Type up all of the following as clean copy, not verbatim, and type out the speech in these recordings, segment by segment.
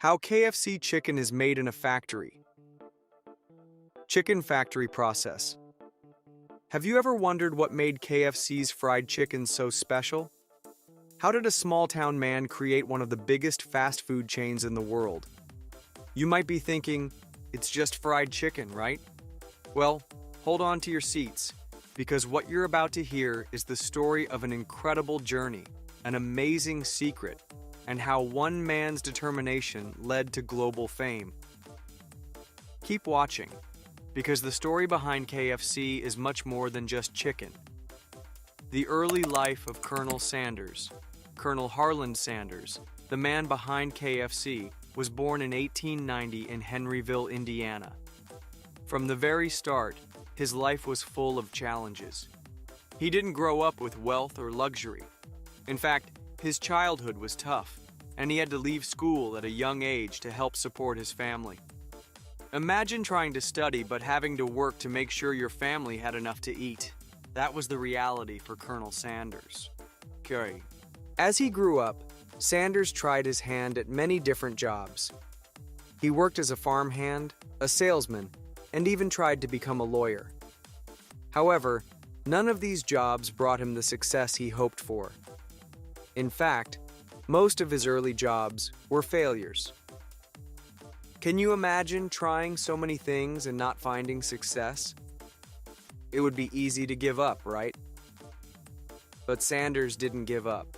How KFC chicken is made in a factory. Chicken factory process. Have you ever wondered what made KFC's fried chicken so special? How did a small-town man create one of the biggest fast food chains in the world? You might be thinking, it's just fried chicken, right? Well, hold on to your seats, because what you're about to hear is the story of an incredible journey, an amazing secret, and how one man's determination led to global fame. Keep watching, because the story behind KFC is much more than just chicken. The early life of Colonel Sanders. Colonel Harland Sanders, the man behind KFC, was born in 1890 in Henryville, Indiana. From the very start, his life was full of challenges. He didn't grow up with wealth or luxury. In fact, his childhood was tough, and he had to leave school at a young age to help support his family. Imagine trying to study but having to work to make sure your family had enough to eat. That was the reality for Colonel Sanders. Okay. As he grew up, Sanders tried his hand at many different jobs. He worked as a farmhand, a salesman, and even tried to become a lawyer. However, none of these jobs brought him the success he hoped for. In fact, most of his early jobs were failures. Can you imagine trying so many things and not finding success? It would be easy to give up, right? But Sanders didn't give up.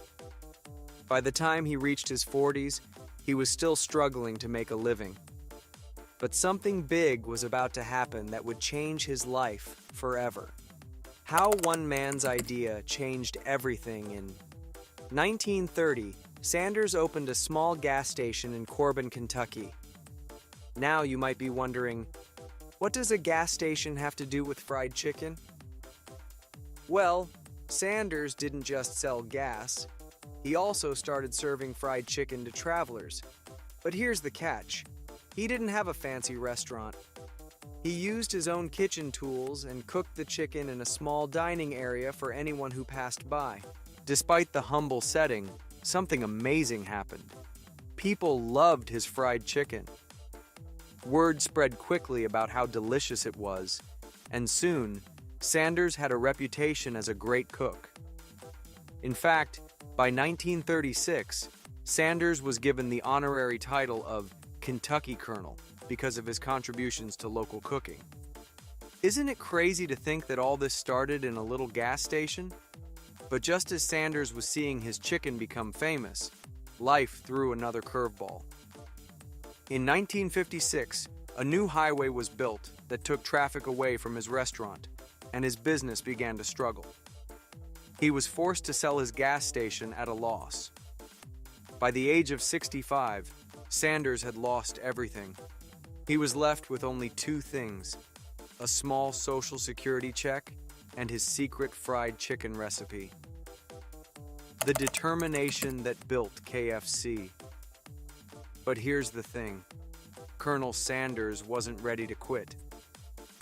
By the time he reached his 40s, he was still struggling to make a living. But something big was about to happen that would change his life forever. How one man's idea changed everything. In 1930, Sanders opened a small gas station in Corbin, Kentucky. Now you might be wondering, what does a gas station have to do with fried chicken? Well, Sanders didn't just sell gas. He also started serving fried chicken to travelers. But here's the catch. He didn't have a fancy restaurant. He used his own kitchen tools and cooked the chicken in a small dining area for anyone who passed by. Despite the humble setting, something amazing happened. People loved his fried chicken. Word spread quickly about how delicious it was, and soon, Sanders had a reputation as a great cook. In fact, by 1936, Sanders was given the honorary title of Kentucky Colonel because of his contributions to local cooking. Isn't it crazy to think that all this started in a little gas station? But just as Sanders was seeing his chicken become famous, life threw another curveball. In 1956, a new highway was built that took traffic away from his restaurant, and his business began to struggle. He was forced to sell his gas station at a loss. By the age of 65, Sanders had lost everything. He was left with only two things: a small Social Security check and his secret fried chicken recipe. The determination that built KFC. But here's the thing. Colonel Sanders wasn't ready to quit.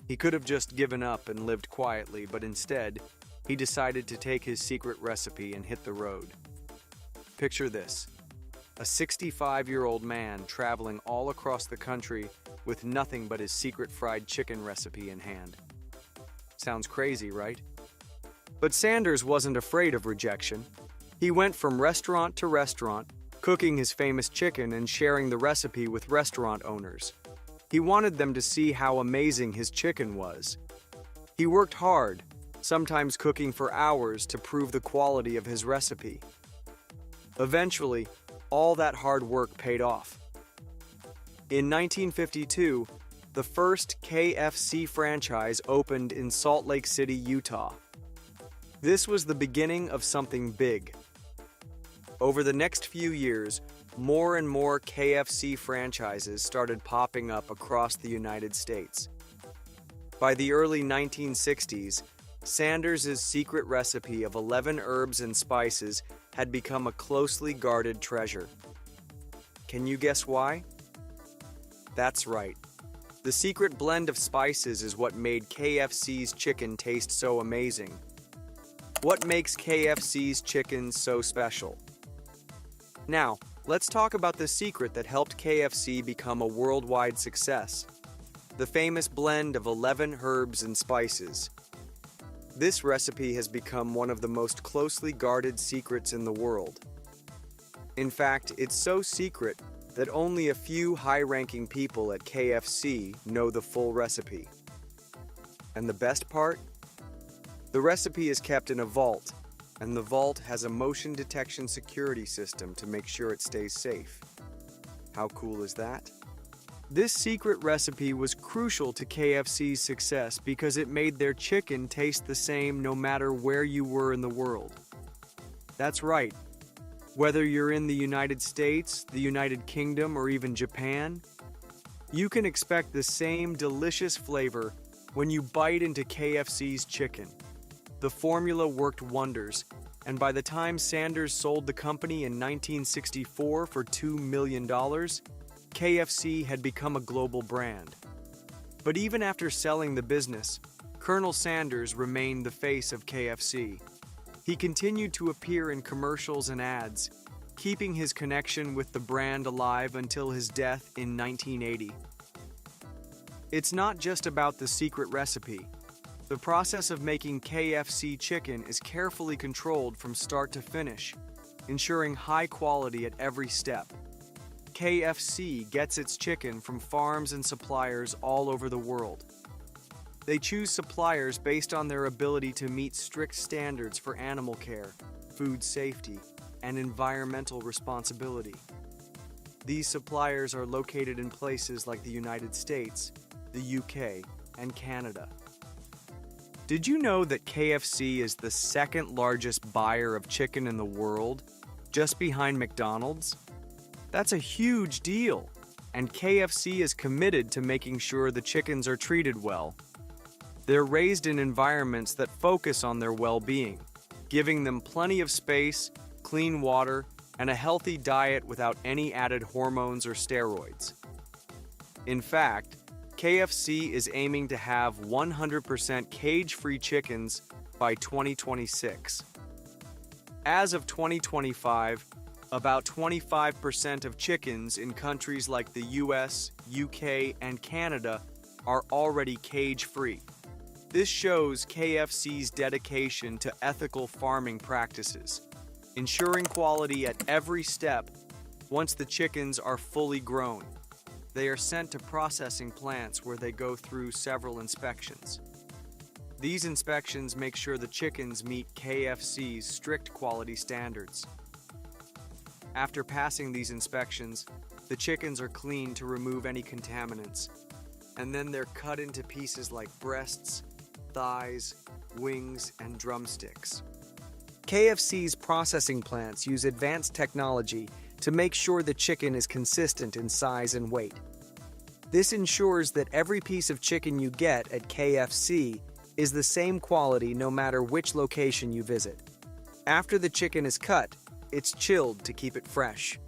He could have just given up and lived quietly, but instead, he decided to take his secret recipe and hit the road. Picture this. A 65-year-old man traveling all across the country with nothing but his secret fried chicken recipe in hand. Sounds crazy, right? But Sanders wasn't afraid of rejection. He went from restaurant to restaurant, cooking his famous chicken and sharing the recipe with restaurant owners. He wanted them to see how amazing his chicken was. He worked hard, sometimes cooking for hours to prove the quality of his recipe. Eventually, all that hard work paid off. In 1952, the first KFC franchise opened in Salt Lake City, Utah. This was the beginning of something big. Over the next few years, more and more KFC franchises started popping up across the United States. By the early 1960s, Sanders' secret recipe of 11 herbs and spices had become a closely guarded treasure. Can you guess why? That's right. The secret blend of spices is what made KFC's chicken taste so amazing. What makes KFC's chicken so special? Now, Let's talk about the secret that helped KFC become a worldwide success. The famous blend of 11 herbs and spices. This recipe has become one of the most closely guarded secrets in the world. In fact, it's so secret that only a few high-ranking people at KFC know the full recipe. And the best part? The recipe is kept in a vault, and the vault has a motion detection security system to make sure it stays safe. How cool is that? This secret recipe was crucial to KFC's success because it made their chicken taste the same no matter where you were in the world. That's right. Whether you're in the United States, the United Kingdom, or even Japan, you can expect the same delicious flavor when you bite into KFC's chicken. The formula worked wonders, and by the time Sanders sold the company in 1964 for $2 million, KFC had become a global brand. But even after selling the business, Colonel Sanders remained the face of KFC. He continued to appear in commercials and ads, keeping his connection with the brand alive until his death in 1980. It's not just about the secret recipe. The process of making KFC chicken is carefully controlled from start to finish, ensuring high quality at every step. KFC gets its chicken from farms and suppliers all over the world. They choose suppliers based on their ability to meet strict standards for animal care, food safety, and environmental responsibility. These suppliers are located in places like the United States, the UK, and Canada. Did you know that KFC is the second largest buyer of chicken in the world, just behind McDonald's? That's a huge deal, and KFC is committed to making sure the chickens are treated well. They're raised in environments that focus on their well-being, giving them plenty of space, clean water, and a healthy diet without any added hormones or steroids. In fact, KFC is aiming to have 100% cage-free chickens by 2026. As of 2025, about 25% of chickens in countries like the US, UK, and Canada are already cage-free. This shows KFC's dedication to ethical farming practices, ensuring quality at every step. Once the chickens are fully grown, they are sent to processing plants where they go through several inspections. These inspections make sure the chickens meet KFC's strict quality standards. After passing these inspections, the chickens are cleaned to remove any contaminants, and then they're cut into pieces like breasts, thighs, wings, and drumsticks. KFC's processing plants use advanced technology to make sure the chicken is consistent in size and weight. This ensures that every piece of chicken you get at KFC is the same quality no matter which location you visit. After the chicken is cut, it's chilled to keep it fresh.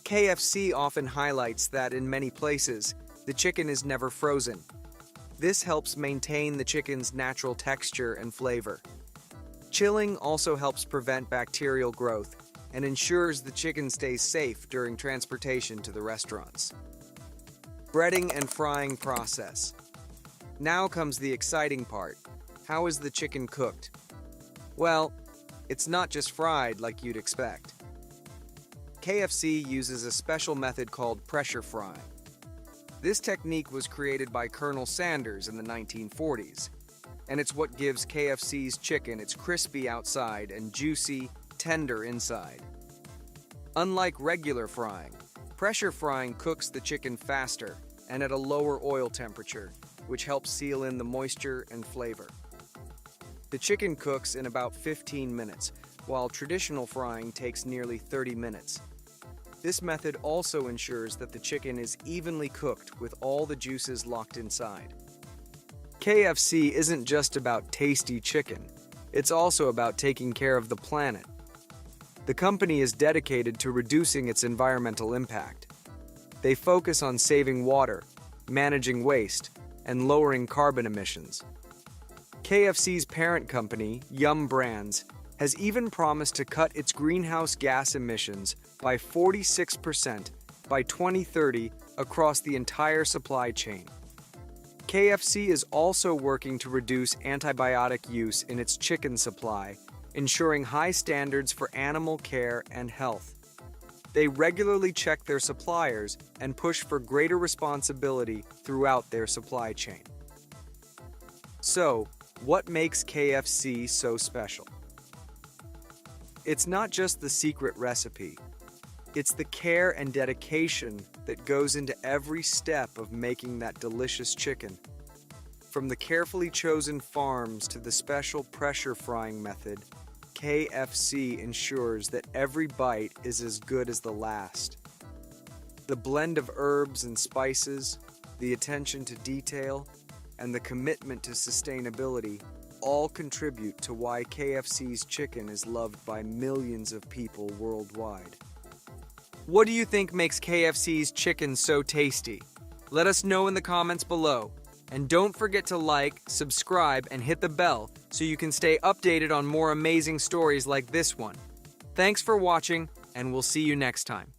KFC often highlights that in many places, the chicken is never frozen. This helps maintain the chicken's natural texture and flavor. Chilling also helps prevent bacterial growth and ensures the chicken stays safe during transportation to the restaurants. Breading and frying process. Now comes the exciting part. How is the chicken cooked? Well, it's not just fried like you'd expect. KFC uses a special method called pressure frying. This technique was created by Colonel Sanders in the 1940s, and it's what gives KFC's chicken its crispy outside and juicy, tender inside. Unlike regular frying, pressure frying cooks the chicken faster and at a lower oil temperature, which helps seal in the moisture and flavor. The chicken cooks in about 15 minutes, while traditional frying takes nearly 30 minutes. This method also ensures that the chicken is evenly cooked with all the juices locked inside. KFC isn't just about tasty chicken, it's also about taking care of the planet. The company is dedicated to reducing its environmental impact. They focus on saving water, managing waste, and lowering carbon emissions. KFC's parent company, Yum Brands, has even promised to cut its greenhouse gas emissions by 46% by 2030 across the entire supply chain. KFC is also working to reduce antibiotic use in its chicken supply, ensuring high standards for animal care and health. They regularly check their suppliers and push for greater responsibility throughout their supply chain. So, what makes KFC so special? It's not just the secret recipe. It's the care and dedication that goes into every step of making that delicious chicken. From the carefully chosen farms to the special pressure frying method, KFC ensures that every bite is as good as the last. The blend of herbs and spices, the attention to detail, and the commitment to sustainability all contribute to why KFC's chicken is loved by millions of people worldwide. What do you think makes KFC's chicken so tasty? Let us know in the comments below. And don't forget to like, subscribe, and hit the bell so you can stay updated on more amazing stories like this one. Thanks for watching, and we'll see you next time.